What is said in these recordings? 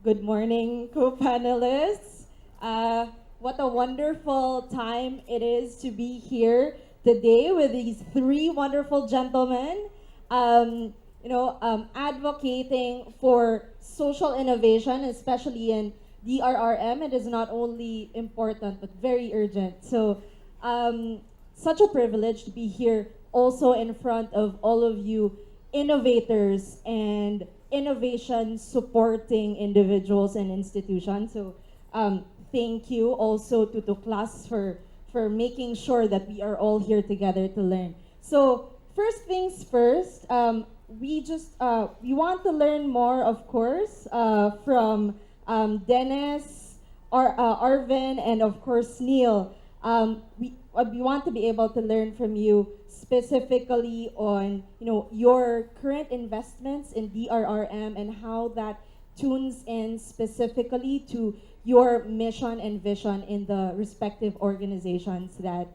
Good morning, co-panelists. What a wonderful time it is to be here today with these three wonderful gentlemen, advocating for social innovation, especially in DRRM. It is not only important, but very urgent. So such a privilege to be here also in front of all of you innovators and innovation supporting individuals and institutions. So thank you also to class for making sure that we are all here together to learn. So first things first, we want to learn more, of course, from Dennis, Arvin, and of course Neil. We want to be able to learn from you specifically on your current investments in DRRM and how that tunes in specifically to your mission and vision in the respective organizations that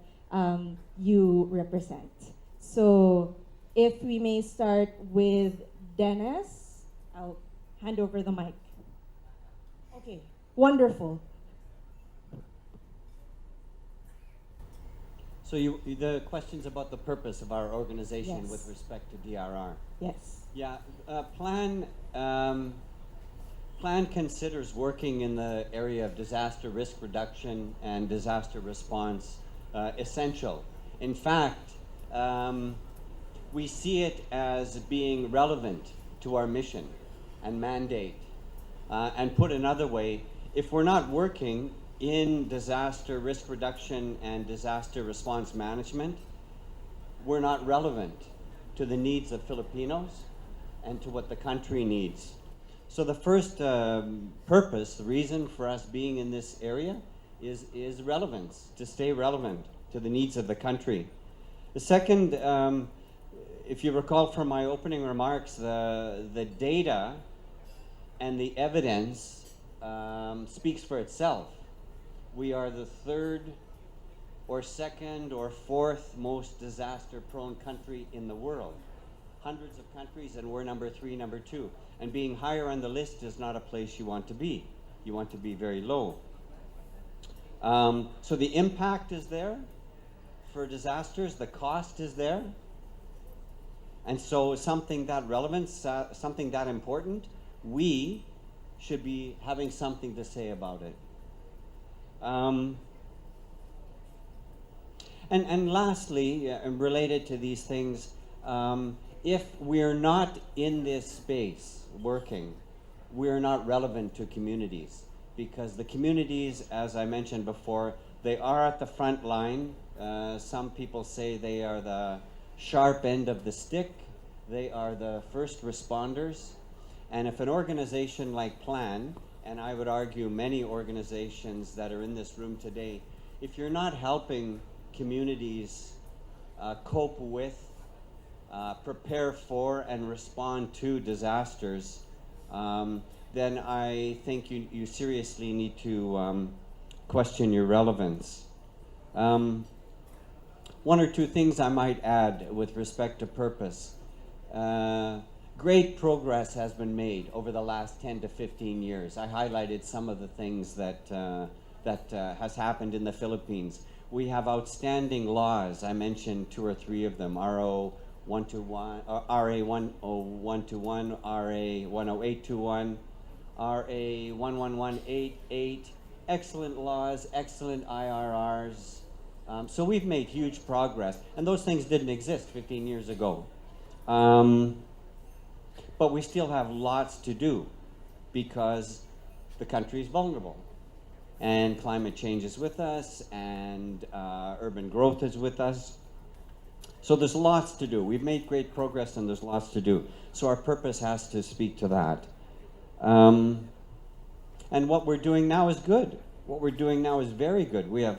you represent. So if we may start with Dennis, I'll hand over the mic. Okay, wonderful. So the questions about the purpose of our organization Yes. with respect to DRR. Yes. Yeah, Plan considers working in the area of disaster risk reduction and disaster response essential. In fact, we see it as being relevant to our mission and mandate. And put another way, if we're not working in disaster risk reduction and disaster response management, we're not relevant to the needs of Filipinos and to what the country needs. So the first purpose, the reason for us being in this area is relevance, to stay relevant to the needs of the country. The second, if you recall from my opening remarks, the data and the evidence speaks for itself. We are the third or second or fourth most disaster-prone country in the world. Hundreds of countries, and we're number 3, number 2. And being higher on the list is not a place you want to be. You want to be very low. So the impact is there for disasters. The cost is there. And so something that relevant, something that important, we should be having something to say about it. And lastly, related to these things, if we're not in this space working, we're not relevant to communities, because the communities, as I mentioned before, they are at the front line. Some people say they are the sharp end of the stick. They are the first responders. And if an organization like Plan, and I would argue many organizations that are in this room today, if you're not helping communities cope with, prepare for, and respond to disasters, then I think you seriously need to question your relevance. One or two things I might add with respect to purpose. Great progress has been made over the last 10 to 15 years. I highlighted some of the things that has happened in the Philippines. We have outstanding laws. I mentioned 2 or 3 of them: RA 10121, RA 10821, RA 11188. Excellent laws, excellent IRRs. So we've made huge progress, and those things didn't exist 15 years ago. But we still have lots to do because the country is vulnerable, and climate change is with us, and urban growth is with us. So there's lots to do. We've made great progress, and there's lots to do. So our purpose has to speak to that. And what we're doing now is good. What we're doing now is very good. We have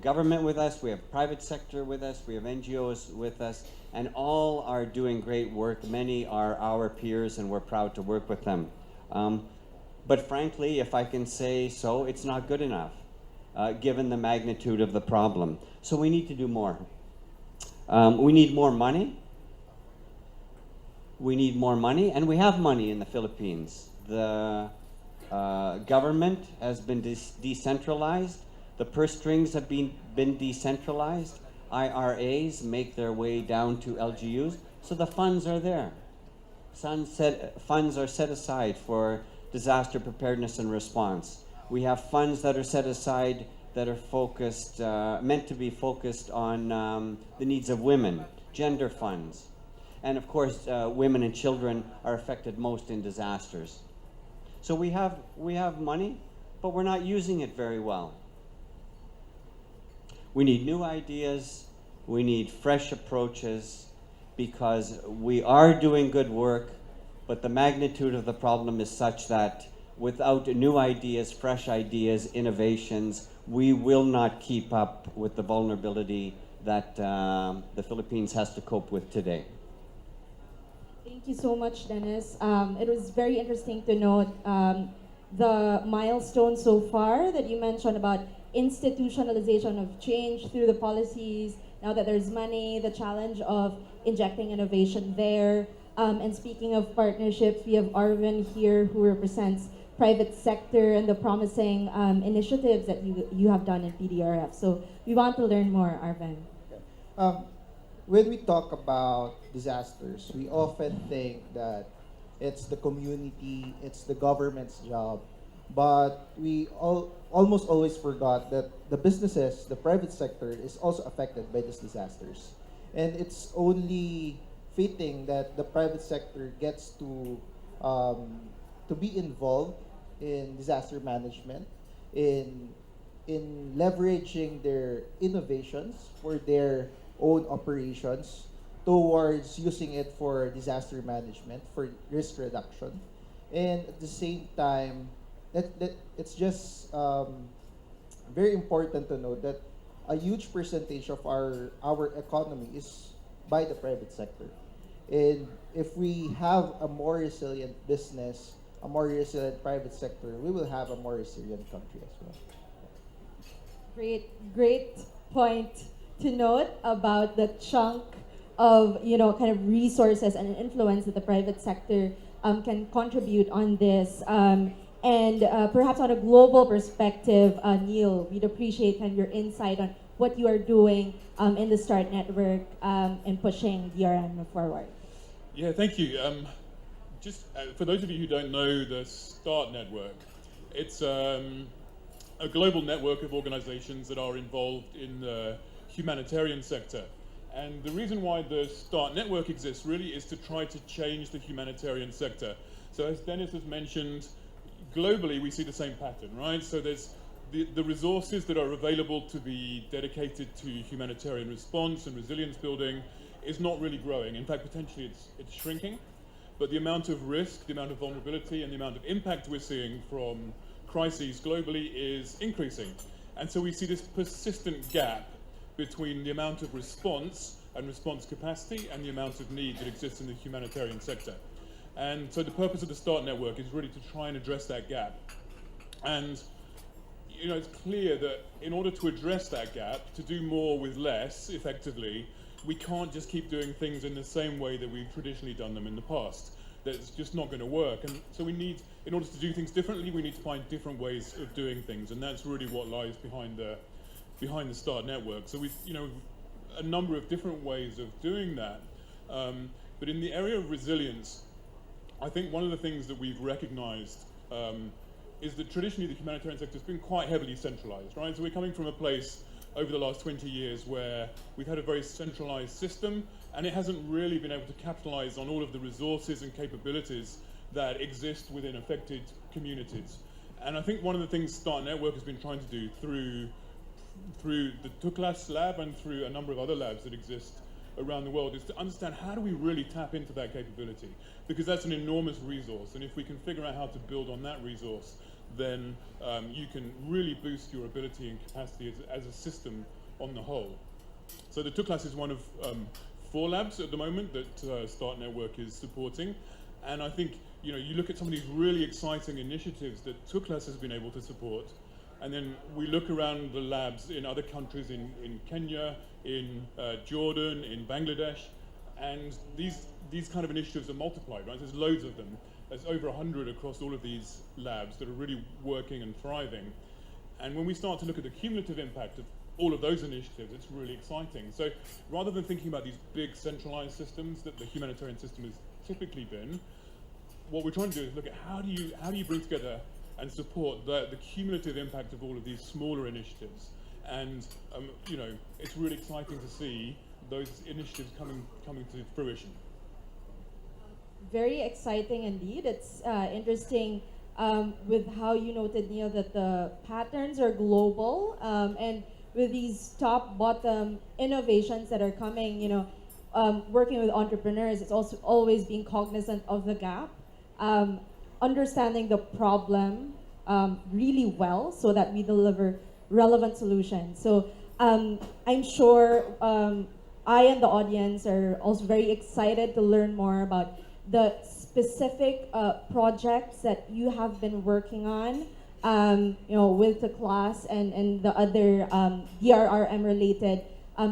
government with us, we have private sector with us, we have NGOs with us, and all are doing great work. Many are our peers, and we're proud to work with them. But frankly, if I can say so, it's not good enough, given the magnitude of the problem. So we need to do more. We need more money. We need more money, and we have money in the Philippines. The Government has been decentralized. The purse strings have been decentralized. IRAs make their way down to LGUs, so the funds are there. Funds are set aside for disaster preparedness and response. We have funds that are set aside that are focused, meant to be focused on the needs of women, gender funds. And of course, women and children are affected most in disasters. So we have money, but we're not using it very well. We need new ideas, we need fresh approaches, because we are doing good work, but the magnitude of the problem is such that without new ideas, fresh ideas, innovations, we will not keep up with the vulnerability that the Philippines has to cope with today. Thank you so much, Dennis. It was very interesting to note the milestones so far that you mentioned about institutionalization of change through the policies. Now that there's money, the challenge of injecting innovation there. And speaking of partnerships, we have Arvin here who represents private sector and the promising initiatives that you have done in PDRF. So we want to learn more, Arvin. Okay. When we talk about disasters, we often think that it's the community, it's the government's job, but we almost always forgot that the businesses, the private sector, is also affected by these disasters. And it's only fitting that the private sector gets to be involved in disaster management, in leveraging their innovations for their own operations towards using it for disaster management, for risk reduction. And at the same time, that it's just very important to note that a huge percentage of our economy is by the private sector. And if we have a more resilient business, a more resilient private sector, we will have a more resilient country as well. Great point to note about the chunk of kind of resources and influence that the private sector can contribute on this. And perhaps on a global perspective, Neil, we'd appreciate kind of your insight on what you are doing in the START network and pushing DRRM forward. Yeah, thank you. Just for those of you who don't know the START network, it's a global network of organizations that are involved in the humanitarian sector. And the reason why the START network exists really is to try to change the humanitarian sector. So as Dennis has mentioned, globally we see the same pattern, right? So there's the resources that are available to be dedicated to humanitarian response and resilience building is not really growing. In fact, potentially it's shrinking. But the amount of risk, the amount of vulnerability, and the amount of impact we're seeing from crises globally is increasing. And so we see this persistent gap between the amount of response and response capacity and the amount of need that exists in the humanitarian sector. And so the purpose of the START network is really to try and address that gap. And it's clear that in order to address that gap, to do more with less effectively, we can't just keep doing things in the same way that we've traditionally done them in the past. That's just not going to work. And so we need, in order to do things differently, we need to find different ways of doing things. And that's really what lies behind the START network. So we've, a number of different ways of doing that. But in the area of resilience, I think one of the things that we've recognized is that traditionally the humanitarian sector has been quite heavily centralized, right? So we're coming from a place over the last 20 years where we've had a very centralized system and it hasn't really been able to capitalize on all of the resources and capabilities that exist within affected communities. And I think one of the things START Network has been trying to do through the Tuklas lab and through a number of other labs that exist around the world is to understand how do we really tap into that capability, because that's an enormous resource, and if we can figure out how to build on that resource, then you can really boost your ability and capacity as a system on the whole. So the Tuklas is one of 4 labs at the moment that START Network is supporting, and I think you look at some of these really exciting initiatives that Tuklas has been able to support, and then we look around the labs in other countries, in Kenya, in Jordan, in Bangladesh, and these kind of initiatives are multiplied, right? There's loads of them. There's over 100 across all of these labs that are really working and thriving. And when we start to look at the cumulative impact of all of those initiatives, it's really exciting. So rather than thinking about these big centralized systems that the humanitarian system has typically been, what we're trying to do is look at how do you bring together and support the cumulative impact of all of these smaller initiatives. And you know, it's really exciting to see those initiatives coming to fruition. Very exciting indeed. It's interesting with how you noted, Neil, that the patterns are global, and with these top-bottom innovations that are coming, you know, working with entrepreneurs, it's also always being cognizant of the gap, understanding the problem really well so that we deliver relevant solutions. So I'm sure I and the audience are also very excited to learn more about the specific projects that you have been working on, you know, with the class and the other DRRM related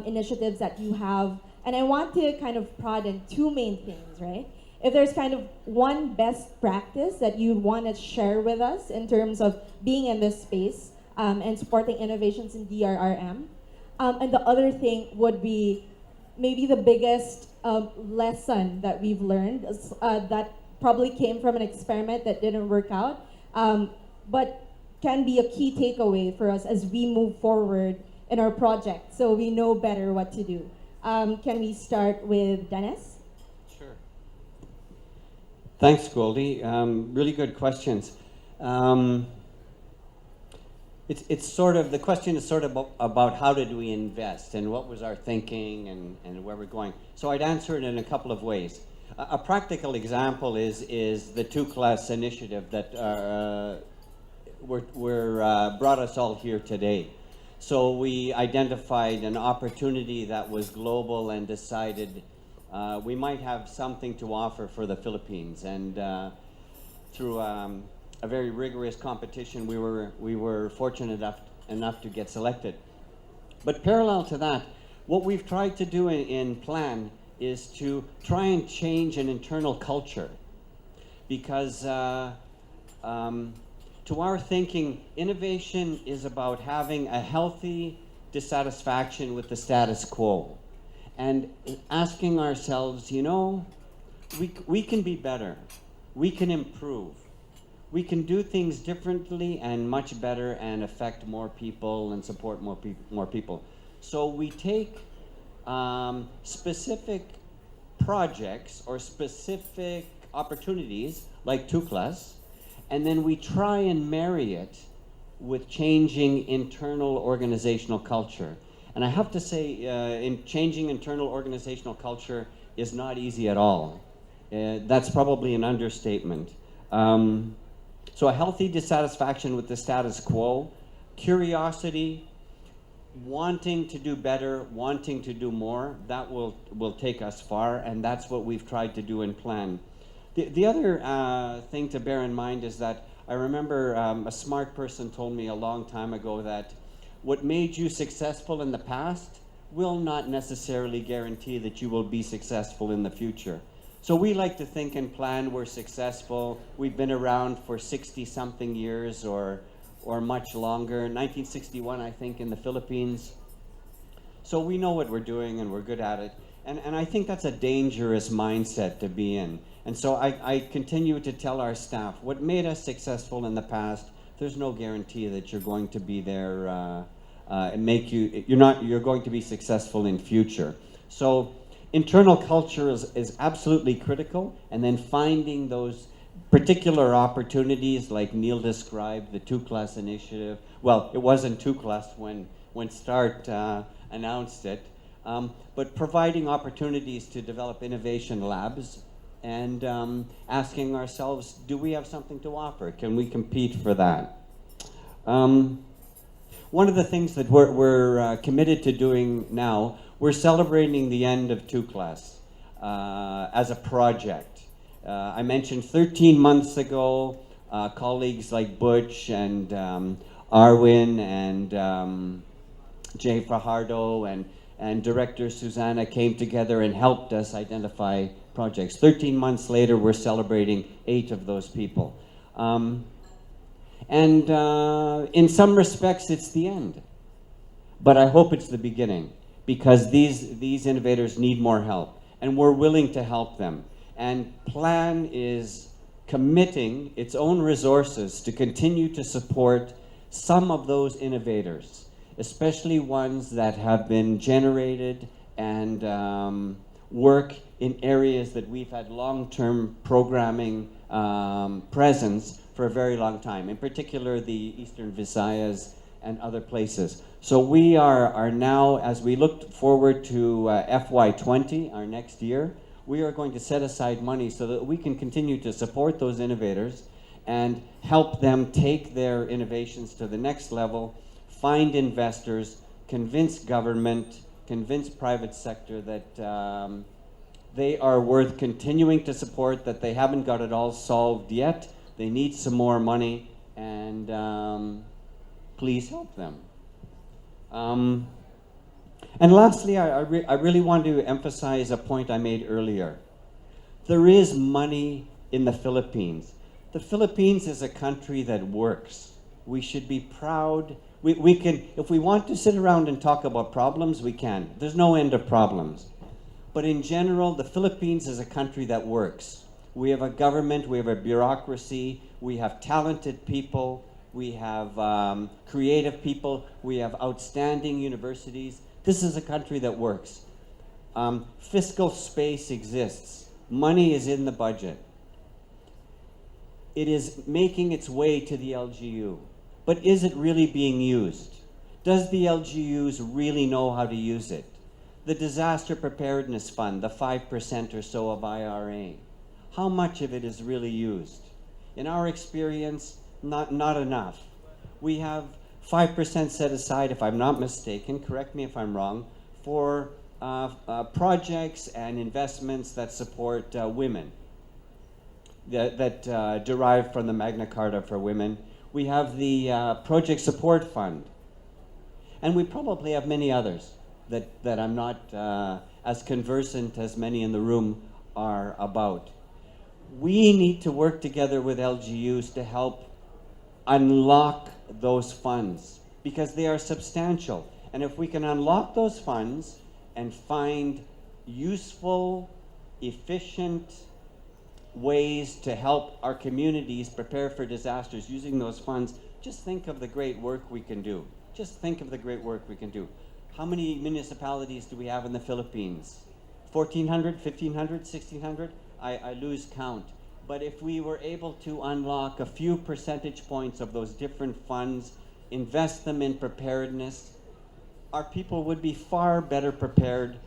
initiatives that you have. And I want to kind of prod in two main things, right? If there's kind of one best practice that you want to share with us in terms of being in this space and supporting innovations in DRRM. And the other thing would be maybe the biggest lesson that we've learned that probably came from an experiment that didn't work out, but can be a key takeaway for us as we move forward in our project so we know better what to do. Can we start with Dennis? Sure. Thanks, Goldy. Really good questions. It's sort of, the question is sort of about how did we invest and what was our thinking and where we're going. So I'd answer it in a couple of ways. A practical example is the two-class initiative that brought us all here today. So we identified an opportunity that was global and decided we might have something to offer for the Philippines. And through a very rigorous competition, we were fortunate enough to get selected. But parallel to that, what we've tried to do in Plan is to try and change an internal culture, because to our thinking, innovation is about having a healthy dissatisfaction with the status quo and asking ourselves, you know, we can be better, we can improve. We can do things differently and much better and affect more people and support more people. So we take specific projects or specific opportunities like two-class, and then we try and marry it with changing internal organizational culture. And I have to say, in changing internal organizational culture is not easy at all. That's probably an understatement. So a healthy dissatisfaction with the status quo, curiosity, wanting to do better, wanting to do more, that will take us far, and that's what we've tried to do in Plan. The other thing to bear in mind is that I remember a smart person told me a long time ago that what made you successful in the past will not necessarily guarantee that you will be successful in the future. So we like to think and Plan we're successful. We've been around for 60-something years or much longer. 1961, I think, in the Philippines. So we know what we're doing and we're good at it. And I think that's a dangerous mindset to be in. And so I continue to tell our staff, what made us successful in the past, there's no guarantee that you're going to be there and you're going to be successful in future. So internal culture is absolutely critical, and then finding those particular opportunities like Neil described, the two-class initiative. Well, it wasn't two-class when START announced it, but providing opportunities to develop innovation labs and asking ourselves, do we have something to offer? Can we compete for that? One of the things that we're committed to doing now, we're celebrating the end of two-class as a project. I mentioned 13 months ago, colleagues like Butch and Arwin and Jay Fajardo and Director Susanna came together and helped us identify projects. 13 months later, we're celebrating 8 of those people. In some respects, it's the end. But I hope it's the beginning, because these innovators need more help, and we're willing to help them. And Plan is committing its own resources to continue to support some of those innovators, especially ones that have been generated and work in areas that we've had long-term programming presence for a very long time, in particular the Eastern Visayas and other places. So we are now, as we look forward to FY20, our next year, we are going to set aside money so that we can continue to support those innovators and help them take their innovations to the next level, find investors, convince government, convince private sector that they are worth continuing to support, that they haven't got it all solved yet, they need some more money, and please help them. And lastly, I really want to emphasize a point I made earlier. There is money in the Philippines. The Philippines is a country that works. We should be proud. We can, if we want to sit around and talk about problems, we can. There's no end of problems. But in general, the Philippines is a country that works. We have a government, we have a bureaucracy, we have talented people, we have creative people, we have outstanding universities. This is a country that works. Fiscal space exists. Money is in the budget. It is making its way to the LGU. But is it really being used? Does the LGUs really know how to use it? The Disaster Preparedness Fund, the 5% or so of IRA, how much of it is really used? In our experience, not enough. We have 5% set aside, if I'm not mistaken, correct me if I'm wrong, for projects and investments that support women, that derive from the Magna Carta for women. We have the Project Support Fund. And we probably have many others that I'm not as conversant as many in the room are about. We need to work together with LGUs to help unlock those funds, because they are substantial. And if we can unlock those funds and find useful, efficient ways to help our communities prepare for disasters using those funds, just think of the great work we can do. Just think of the great work we can do. How many municipalities do we have in the Philippines? 1,400, 1,500, 1,600? I lose count. But if we were able to unlock a few percentage points of those different funds, invest them in preparedness, our people would be far better prepared.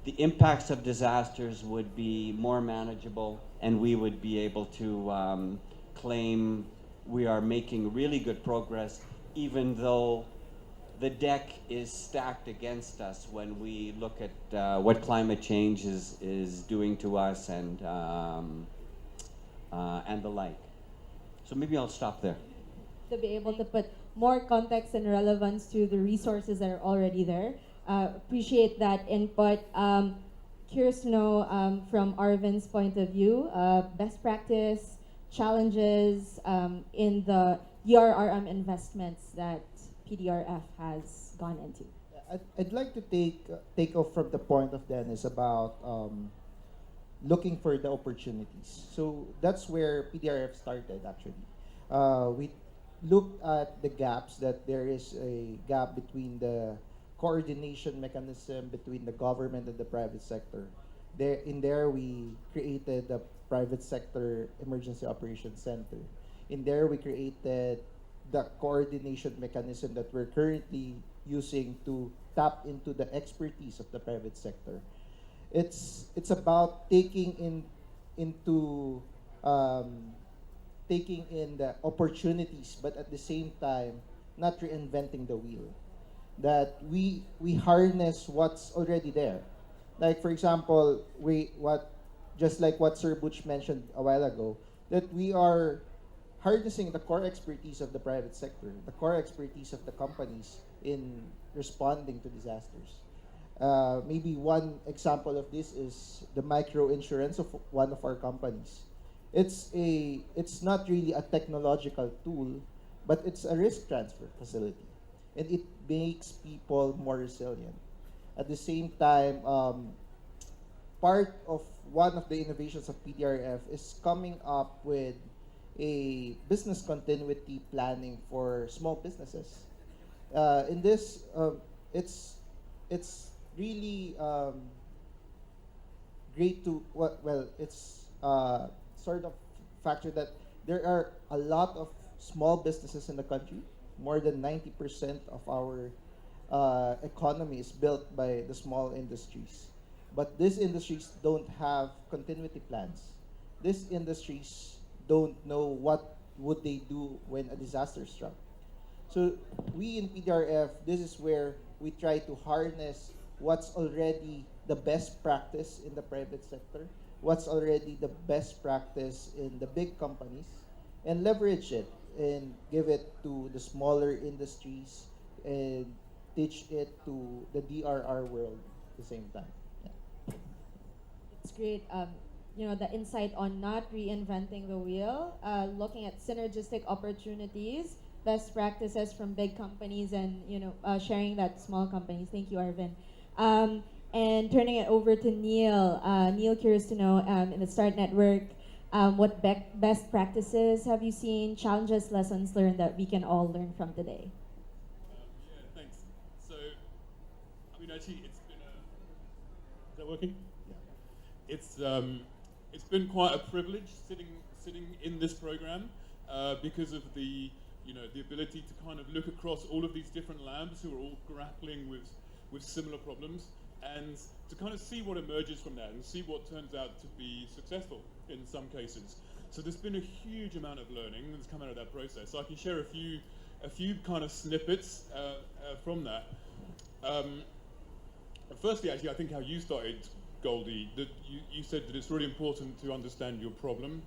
The impacts of disasters would be more manageable, and we would be able to claim we are making really good progress, even though the deck is stacked against us when we look at what climate change is doing to us and the like. So maybe I'll stop there. To be able to put more context and relevance to the resources that are already there. Appreciate that input. Curious to know from Arvin's point of view, best practice, challenges in the DRRM investments that PDRF has gone into. I'd like to take off from the point of Dennis about looking for the opportunities. So that's where PDRF started, actually. We looked at the gaps, that there is a gap between the coordination mechanism between the government and the private sector. There we created the Private Sector Emergency Operations Center. In there we created the coordination mechanism that we're currently using to tap into the expertise of the private sector. It's about taking in the opportunities, but at the same time not reinventing the wheel. That we harness what's already there. Like for example, just like what Sir Butch mentioned a while ago, that we are harnessing the core expertise of the private sector, the core expertise of the companies in responding to disasters. Maybe one example of this is the micro insurance of one of our companies. It's not really a technological tool, but it's a risk transfer facility, and it makes people more resilient. At the same time, part of one of the innovations of PDRF is coming up with a business continuity planning for small businesses. In this, it's really great to well, it's sort of factor that there are a lot of small businesses in the country. More than 90% of our economy is built by the small industries. But these industries don't have continuity plans. These industries don't know what would they do when a disaster struck. So we in PDRF, this is where we try to harness what's already the best practice in the private sector, what's already the best practice in the big companies, and leverage it and give it to the smaller industries and teach it to the DRR world at the same time. Yeah. It's great. The insight on not reinventing the wheel, looking at synergistic opportunities, best practices from big companies, and sharing that to small companies. Thank you, Arvin. And turning it over to Neil. Neil, curious to know, in the START Network, what best practices have you seen, challenges, lessons learned that we can all learn from today? Yeah, thanks. So, I mean, actually, it's been is that working? Yeah. It's been quite a privilege sitting in this program because of the ability to kind of look across all of these different labs who are all grappling with similar problems, and to kind of see what emerges from that and see what turns out to be successful in some cases. So there's been a huge amount of learning that's come out of that process. So I can share a few kind of snippets from that. Firstly, actually, I think how you started, Goldy, that you said that it's really important to understand your problem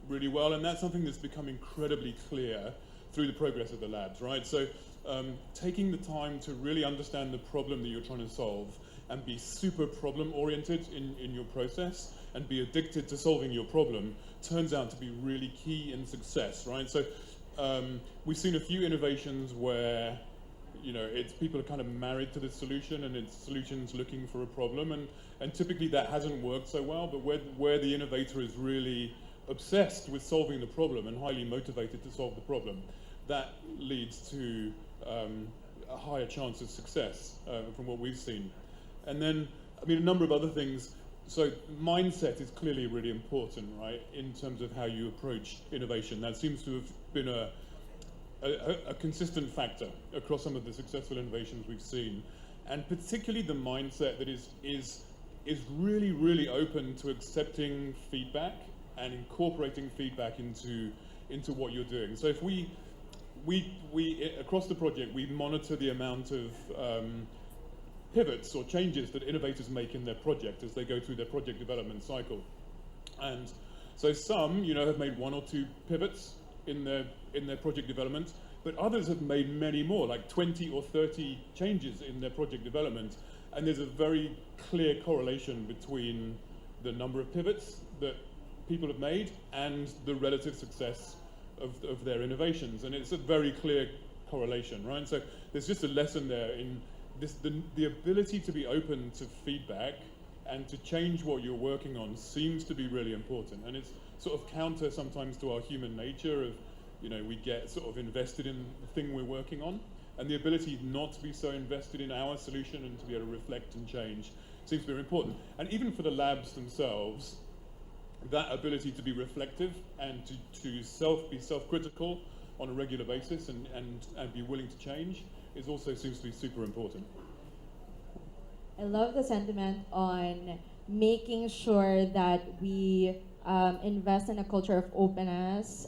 really well, and that's something that's become incredibly clear through the progress of the labs, right? So taking the time to really understand the problem that you're trying to solve and be super problem oriented in your process and be addicted to solving your problem turns out to be really key in success, right? So we've seen a few innovations where it's people are kind of married to the solution and it's solutions looking for a problem, and typically that hasn't worked so well, but where the innovator is really obsessed with solving the problem and highly motivated to solve the problem, that leads to a higher chance of success from what we've seen. And then, I mean, a number of other things. So mindset is clearly really important, right, in terms of how you approach innovation. That seems to have been a consistent factor across some of the successful innovations we've seen, and particularly the mindset that is really, really open to accepting feedback and incorporating feedback into what you're doing. So if we across the project, we monitor the amount of pivots or changes that innovators make in their project as they go through their project development cycle. And so some, have made one or two pivots in their project development, but others have made many more, like 20 or 30 changes in their project development. And there's a very clear correlation between the number of pivots that people have made and the relative success of their innovations. And it's a very clear correlation, right? So there's just a lesson there in this, the ability to be open to feedback and to change what you're working on seems to be really important. And it's sort of counter sometimes to our human nature of, we get sort of invested in the thing we're working on, and the ability not to be so invested in our solution and to be able to reflect and change seems very important. And even for the labs themselves, that ability to be reflective and to be self-critical on a regular basis and be willing to change also seems to be super important. I love the sentiment on making sure that we invest in a culture of openness,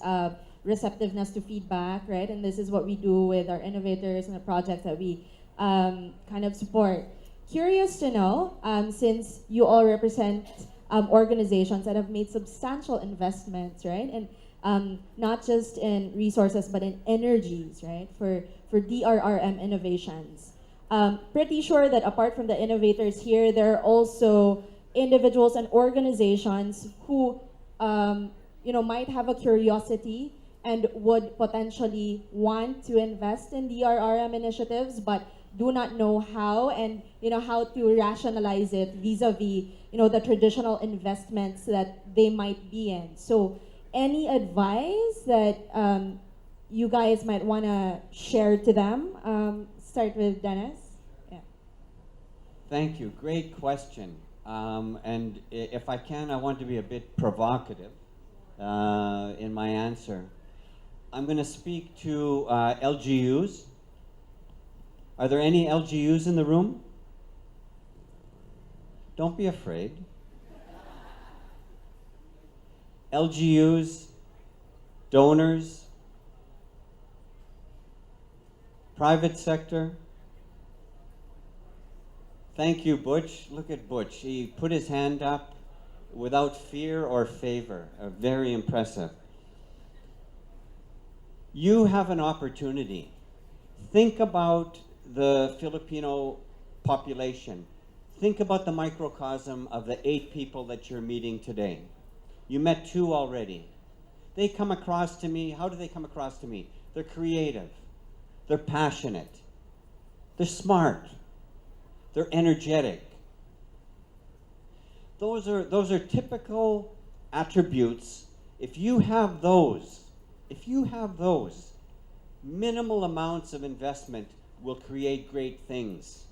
receptiveness to feedback, right? And this is what we do with our innovators and the projects that we kind of support. Curious to know, since you all represent organizations that have made substantial investments, right? And not just in resources, but in energies, right? For DRRM innovations. Pretty sure that apart from the innovators here, there are also individuals and organizations who might have a curiosity and would potentially want to invest in DRRM initiatives, but do not know how, and how to rationalize it vis-a-vis the traditional investments that they might be in. So any advice that you guys might want to share to them? Start with Dennis. Yeah. Thank you. Great question. And if I can, I want to be a bit provocative in my answer. I'm going to speak to LGUs. Are there any LGUs in the room? Don't be afraid. LGUs, donors, private sector. Thank you, Butch. Look at Butch. He put his hand up without fear or favor. Very impressive. You have an opportunity. Think about the Filipino population. Think about the microcosm of the 8 people that you're meeting today. You met 2 already. They come across to me. How do they come across to me? They're creative. They're passionate. They're smart. They're energetic. Those are typical attributes. If you have those, minimal amounts of investment will create great things.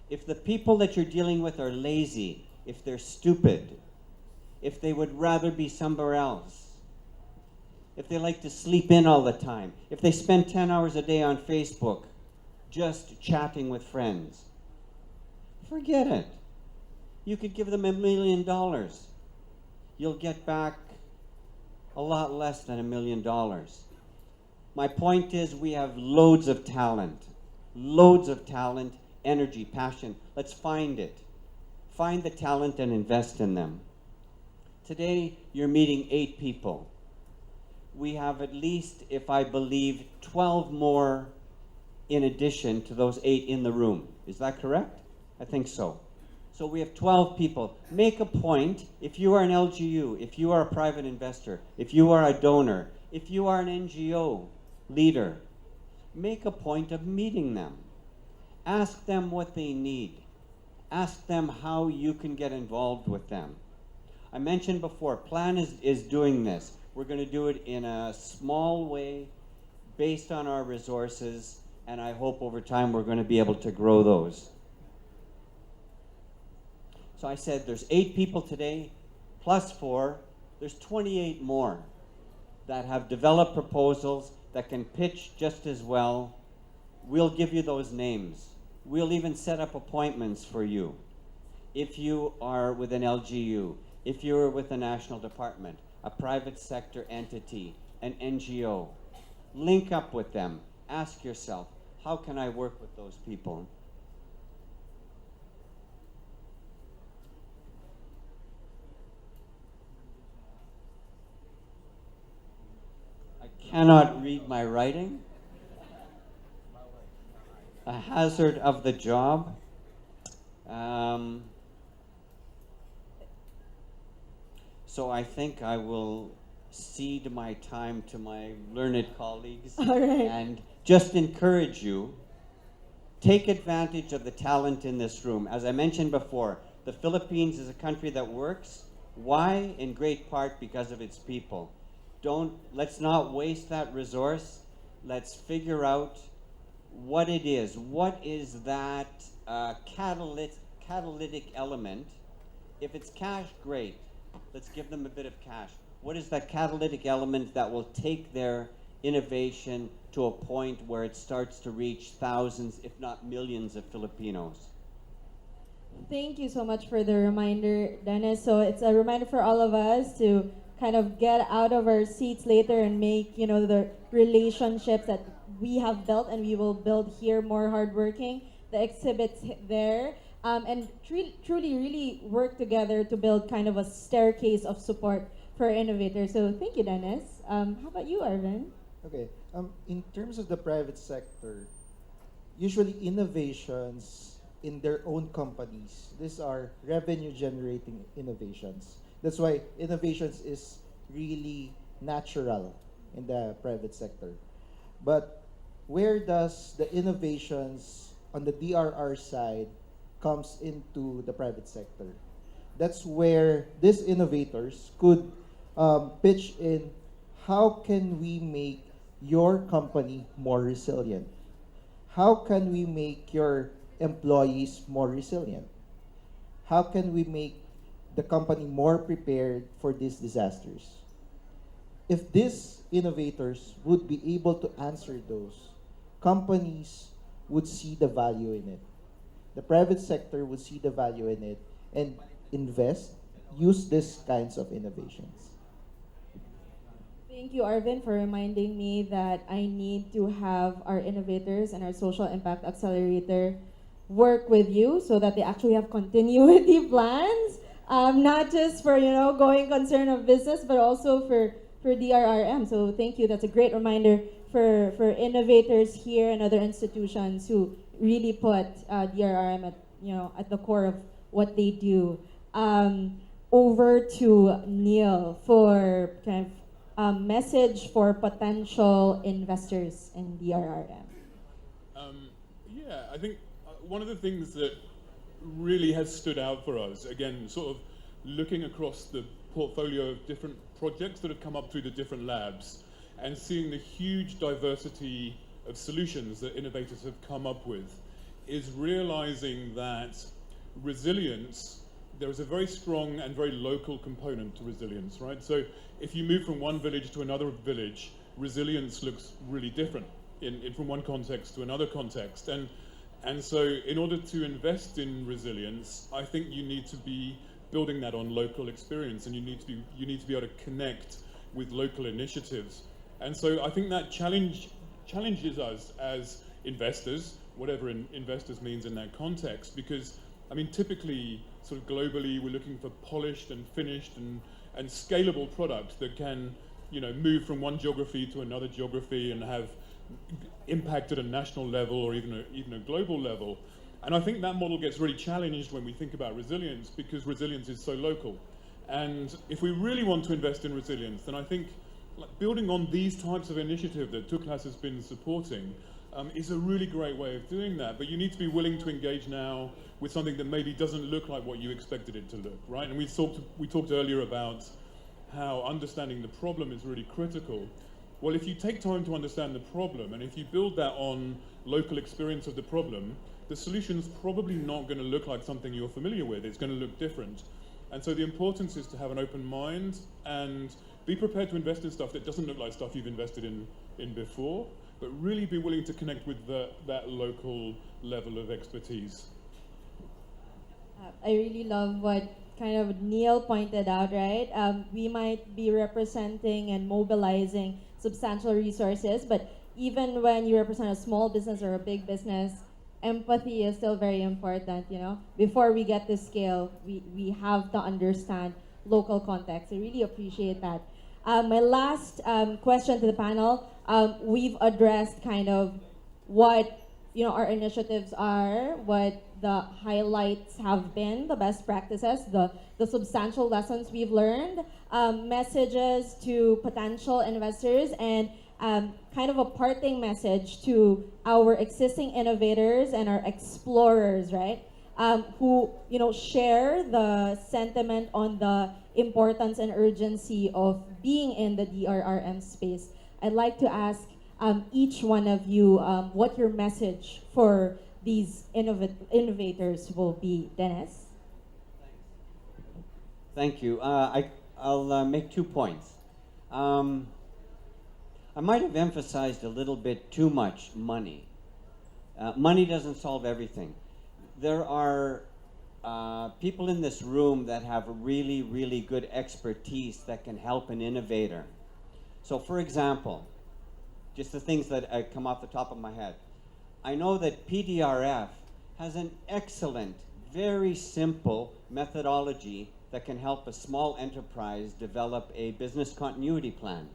If the people that you're dealing with are lazy, if they're stupid, if they would rather be somewhere else, if they like to sleep in all the time, if they spend 10 hours a day on Facebook just chatting with friends, forget it. You could give them $1 million. You'll get back a lot less than $1 million. My point is we have loads of talent, energy, passion. Let's find it. Find the talent and invest in them. Today, you're meeting 8 people. We have at least, if I believe, 12 more in addition to those 8 in the room. Is that correct? I think so. So we have 12 people. Make a point, if you are an LGU, if you are a private investor, if you are a donor, if you are an NGO leader, make a point of meeting them. Ask them what they need. Ask them how you can get involved with them. I mentioned before, Plan is doing this. We're going to do it in a small way based on our resources, and I hope over time we're going to be able to grow those. So I said there's 8 people today, plus 4, there's 28 more that have developed proposals that can pitch just as well. We'll give you those names. We'll even set up appointments for you. If you are with an LGU, if you're with a national department, a private sector entity, an NGO, link up with them. Ask yourself, how can I work with those people? I cannot read my writing. A hazard of the job. So I think I will cede my time to my learned colleagues. All right. And just encourage you, take advantage of the talent in this room. As I mentioned before, the Philippines is a country that works. Why? In great part because of its people. Let's not waste that resource. Let's figure out what it is. What is that catalytic element? If it's cash, great. Let's give them a bit of cash. What is that catalytic element that will take their innovation to a point where it starts to reach thousands, if not millions of Filipinos? Thank you so much for the reminder, Dennis. So it's a reminder for all of us to kind of get out of our seats later and make, the relationships that we have built and we will build here more hardworking. The exhibits there. And truly really work together to build kind of a staircase of support for innovators. So thank you, Dennis. How about you, Arvin? Okay. In terms of the private sector, usually innovations in their own companies. These are revenue generating innovations. That's why innovations is really natural in the private sector. But where does the innovations on the DRR side comes into the private sector? That's where these innovators could pitch in, how can we make your company more resilient? How can we make your employees more resilient? How can we make the company more prepared for these disasters? If these innovators would be able to answer those, companies would see the value in it. The private sector would see the value in it and invest, use these kinds of innovations. Thank you, Arvin, for reminding me that I need to have our innovators and our social impact accelerator work with you so that they actually have continuity plans, not just for going concern of business, but also for DRRM. So thank you. That's a great reminder for innovators here and other institutions who really put DRRM at the core of what they do. Over to Neil for kind of message for potential investors in DRRM. Yeah, I think one of the things that really has stood out for us, again, sort of looking across the portfolio of different projects that have come up through the different labs and seeing the huge diversity of solutions that innovators have come up with, is realizing that resilience, there is a very strong and very local component to resilience, right? So if you move from one village to another village, resilience looks really different from one context to another context. And so in order to invest in resilience, I think you need to be building that on local experience, and you need to be able to connect with local initiatives. And so I think that challenges us as investors, whatever investors means in that context, because I mean, typically, sort of globally, we're looking for polished and finished and scalable products that can, move from one geography to another geography and have impact at a national level or even a global level. And I think that model gets really challenged when we think about resilience, because resilience is so local. And if we really want to invest in resilience, then I think building on these types of initiative that Tuklas has been supporting is a really great way of doing that. But you need to be willing to engage now with something that maybe doesn't look like what you expected it to look, right? And we talked earlier about how understanding the problem is really critical. Well, if you take time to understand the problem, and if you build that on local experience of the problem, the solution's probably not going to look like something you're familiar with. It's going to look different. And so the importance is to have an open mind and be prepared to invest in stuff that doesn't look like stuff you've invested in before, but really be willing to connect with that local level of expertise. I really love what kind of Neil pointed out, right? We might be representing and mobilizing substantial resources, but even when you represent a small business or a big business, empathy is still very important, Before we get to scale, we have to understand local context. I really appreciate that. My last question to the panel, we've addressed kind of what our initiatives are, what the highlights have been, the best practices, the substantial lessons we've learned, messages to potential investors, and kind of a parting message to our existing innovators and our explorers, right? Who share the sentiment on the importance and urgency of being in the DRRM space. I'd like to ask each one of you what your message for these innovators will be. Dennis? Thank you. I'll make 2 points. I might have emphasized a little bit too much money. Money doesn't solve everything. There are people in this room that have really, really good expertise that can help an innovator. So for example, just the things that come off the top of my head. I know that PDRF has an excellent, very simple methodology that can help a small enterprise develop a business continuity plan.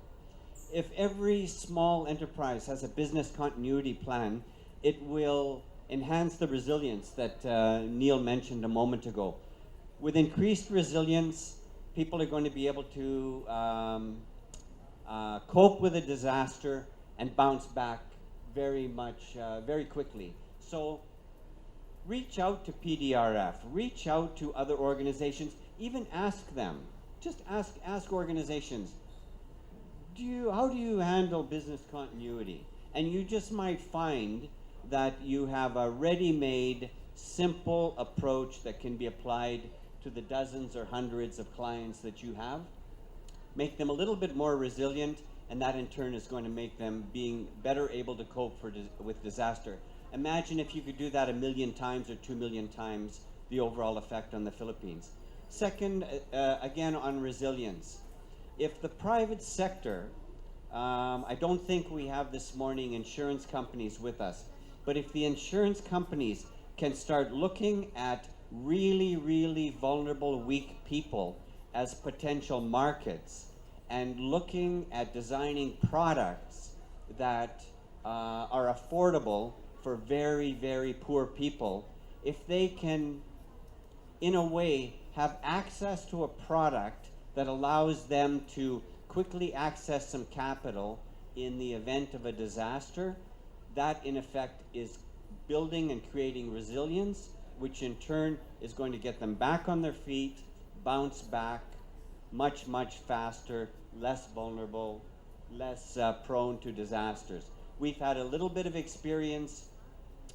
If every small enterprise has a business continuity plan, it will enhance the resilience that Neil mentioned a moment ago. With increased resilience, people are going to be able to cope with a disaster and bounce back very quickly. So reach out to PDRF, reach out to other organizations, even ask them. Just ask organizations, how do you handle business continuity? And you just might find that you have a ready-made, simple approach that can be applied to the dozens or hundreds of clients that you have. Make them a little bit more resilient, and that in turn is going to make them being better able to cope with disaster. Imagine if you could do that 1 million times or 2 million times, the overall effect on the Philippines. Second, again on resilience. If the private sector, I don't think we have this morning insurance companies with us, but if the insurance companies can start looking at really vulnerable, weak people as potential markets and looking at designing products that are affordable for very poor people, if they can, in a way, have access to a product that allows them to quickly access some capital in the event of a disaster, that in effect is building and creating resilience, which in turn is going to get them back on their feet, bounce back much faster, less vulnerable, less prone to disasters. We've had a little bit of experience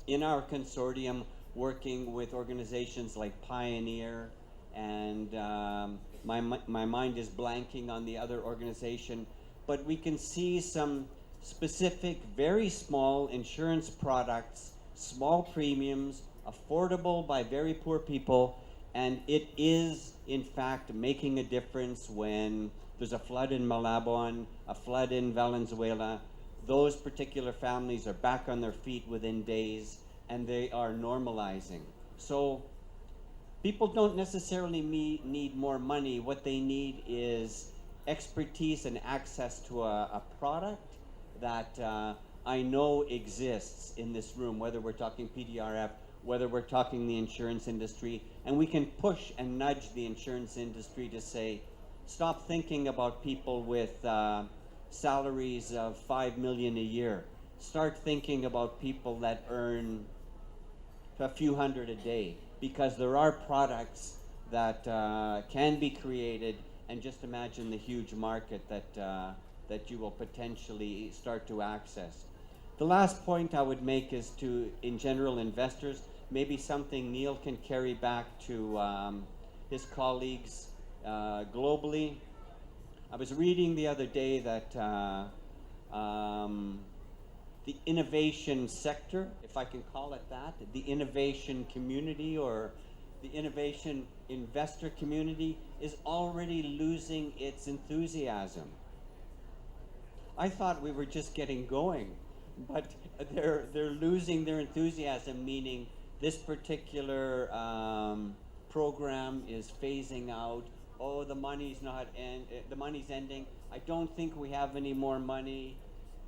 in our consortium working with organizations like Pioneer, and my mind is blanking on the other organization, but we can see some specific, very small insurance products, small premiums, affordable by very poor people, and it is in fact making a difference when there's a flood in Malabon, a flood in Valenzuela. Those particular families are back on their feet within days, and they are normalizing. So people don't necessarily need more money. What they need is expertise and access to a product that I know exists in this room, whether we're talking PDRF, whether we're talking the insurance industry, and we can push and nudge the insurance industry to say, stop thinking about people with salaries of 5 million a year. Start thinking about people that earn a few hundred a day, because there are products that can be created, and just imagine the huge market that you will potentially start to access. The last point I would make is to, in general, investors, maybe something Neil can carry back to his colleagues globally. I was reading the other day that the innovation sector, if I can call it that, the innovation community or the innovation investor community is already losing its enthusiasm. I thought we were just getting going, but they're losing their enthusiasm, meaning this particular program is phasing out. Oh, the money's ending. I don't think we have any more money.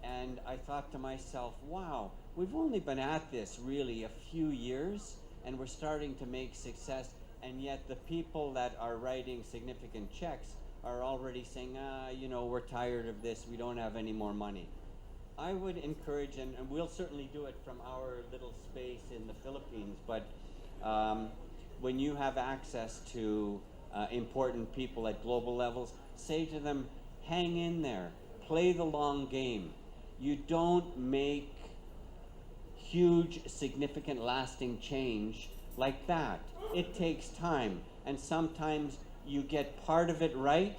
And I thought to myself, wow, we've only been at this really a few years, and we're starting to make success, and yet the people that are writing significant checks are already saying, we're tired of this, we don't have any more money. I would encourage, and we'll certainly do it from our little space in the Philippines, but when you have access to important people at global levels, say to them, hang in there, play the long game. You don't make huge, significant, lasting change like that. It takes time, and sometimes you get part of it right,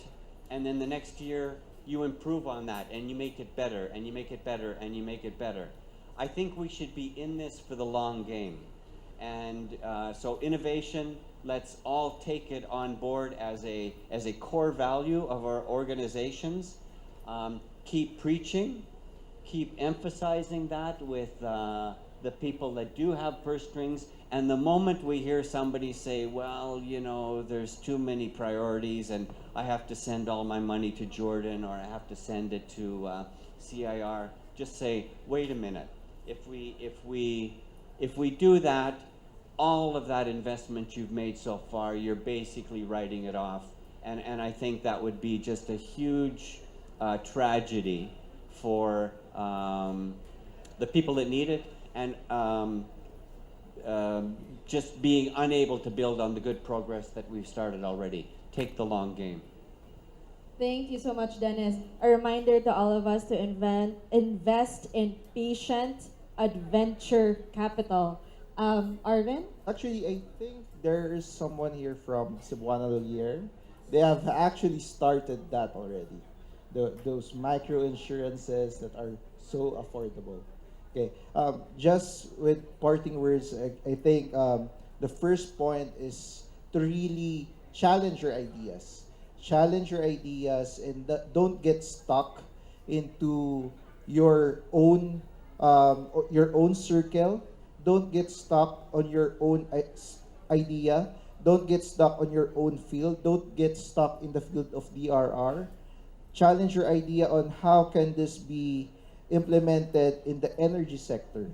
and then the next year you improve on that, and you make it better, and you make it better, and you make it better. I think we should be in this for the long game. And so innovation, let's all take it on board as a core value of our organizations. Keep preaching, keep emphasizing that with the people that do have purse strings. And the moment we hear somebody say, well, there's too many priorities and I have to send all my money to Jordan or I have to send it to CIR, just say, wait a minute. if we do that, all of that investment you've made so far, you're basically writing it off. And I think that would be just a huge tragedy for the people that need it, and just being unable to build on the good progress that we've started already. Take the long game. Thank you so much, Dennis. A reminder to all of us to invest in patient adventure capital. Arvin? Actually, I think there is someone here from Cebuana Lolier. They have actually started that already. Those micro insurances that are so affordable. Okay, just with parting words, I think the first point is to really challenge your ideas. Challenge your ideas and don't get stuck into your own circle. Don't get stuck on your own idea. Don't get stuck on your own field. Don't get stuck in the field of DRR. Challenge your idea on how can this be implemented in the energy sector?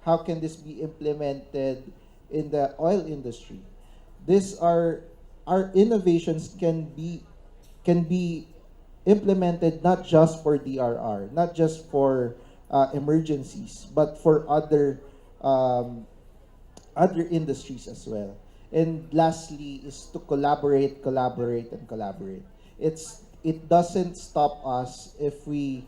How can this be implemented in the oil industry? These are our innovations can be implemented not just for DRR, not just for emergencies, but for other industries as well. And lastly is to collaborate. It doesn't stop us if we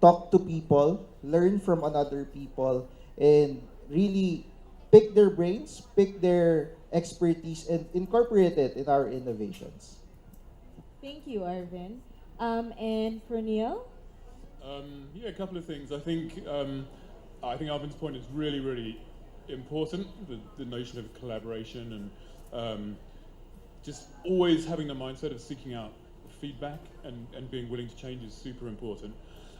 talk to people, learn from other people, and really pick their brains, pick their expertise, and incorporate it in our innovations. Thank you, Arvin. And for Neil? Yeah, a couple of things. I think Arvin's point is really, really important. The notion of collaboration and just always having the mindset of seeking out feedback and being willing to change is super important.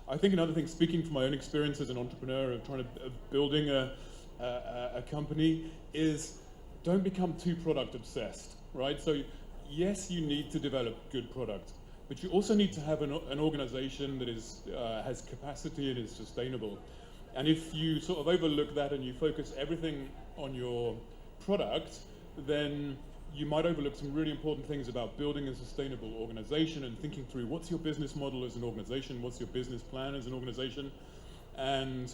I think another thing, speaking from my own experience as an entrepreneur of building a company, is don't become too product obsessed, right? So yes, you need to develop good product, but you also need to have an organization that has capacity and is sustainable. And if you sort of overlook that and you focus everything on your product, then you might overlook some really important things about building a sustainable organization and thinking through what's your business model as an organization, what's your business plan as an organization, and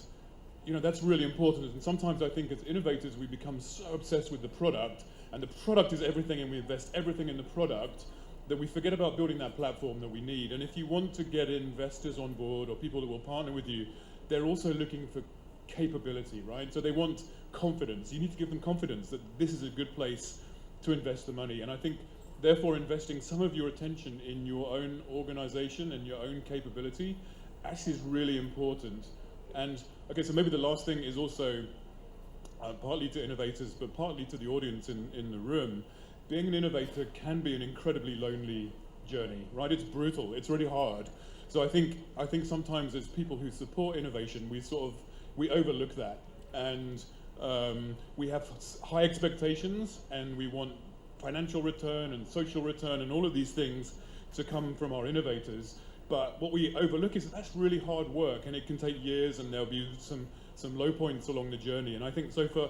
that's really important. And sometimes I think as innovators we become so obsessed with the product, and the product is everything, and we invest everything in the product, that we forget about building that platform that we need. And if you want to get investors on board or people that will partner with you, they're also looking for capability, right? So they want confidence. You need to give them confidence that this is a good place to invest the money. And I think therefore investing some of your attention in your own organization and your own capability actually is really important. And okay, so maybe the last thing is also partly to innovators, but partly to the audience in the room. Being an innovator can be an incredibly lonely journey, right? It's brutal, it's really hard. So I think sometimes as people who support innovation, we overlook that. And we have high expectations, and we want financial return and social return and all of these things to come from our innovators. But what we overlook is that's really hard work, and it can take years, and there'll be some low points along the journey. And I think so for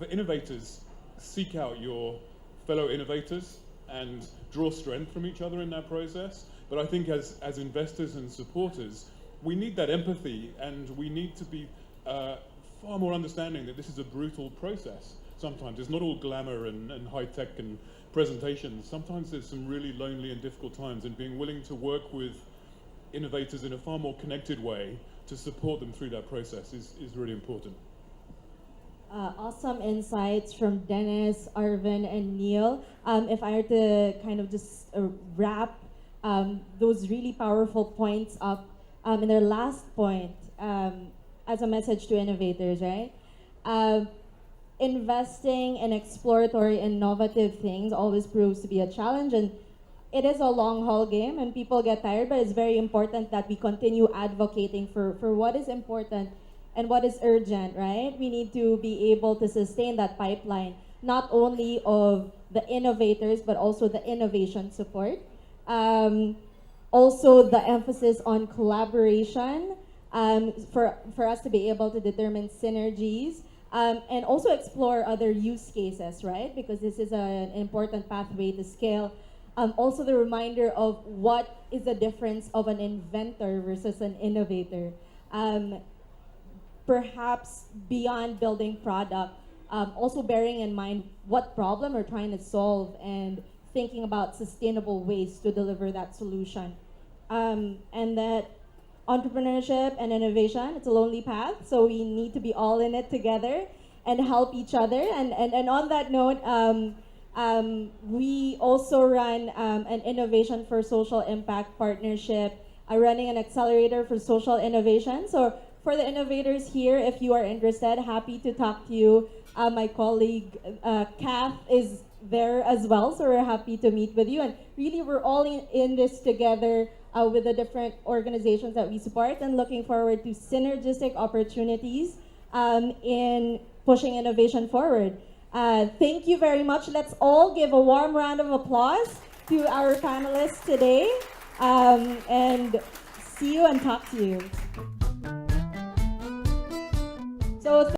innovators, seek out your fellow innovators and draw strength from each other in that process. But I think as investors and supporters, we need that empathy, and we need to be far more understanding that this is a brutal process. Sometimes it's not all glamour and high tech and presentations. Sometimes there's some really lonely and difficult times, and being willing to work with innovators in a far more connected way to support them through that process is really important. Awesome insights from Dennis, Arvin, and Neil. If I were to kind of just wrap those really powerful points up in their last point as a message to innovators, right? Investing in exploratory, innovative things always proves to be a challenge, and it is a long haul game, and people get tired, but it's very important that we continue advocating for what is important and what is urgent, right? We need to be able to sustain that pipeline, not only of the innovators, but also the innovation support. Also, the emphasis on collaboration, for us to be able to determine synergies and also explore other use cases, right? Because this is an important pathway to scale. Also the reminder of what is the difference of an inventor versus an innovator. Perhaps beyond building product, also bearing in mind what problem we're trying to solve and thinking about sustainable ways to deliver that solution. And that entrepreneurship and innovation, it's a lonely path, so we need to be all in it together and help each other. And on that note, we also run an innovation for social impact partnership, running an accelerator for social innovation. So for the innovators here, if you are interested, happy to talk to you. My colleague Kath is there as well, so we're happy to meet with you. And really, we're all in this together with the different organizations that we support, and looking forward to synergistic opportunities in pushing innovation forward. Thank you very much. Let's all give a warm round of applause to our panelists today, and see you and talk to you. So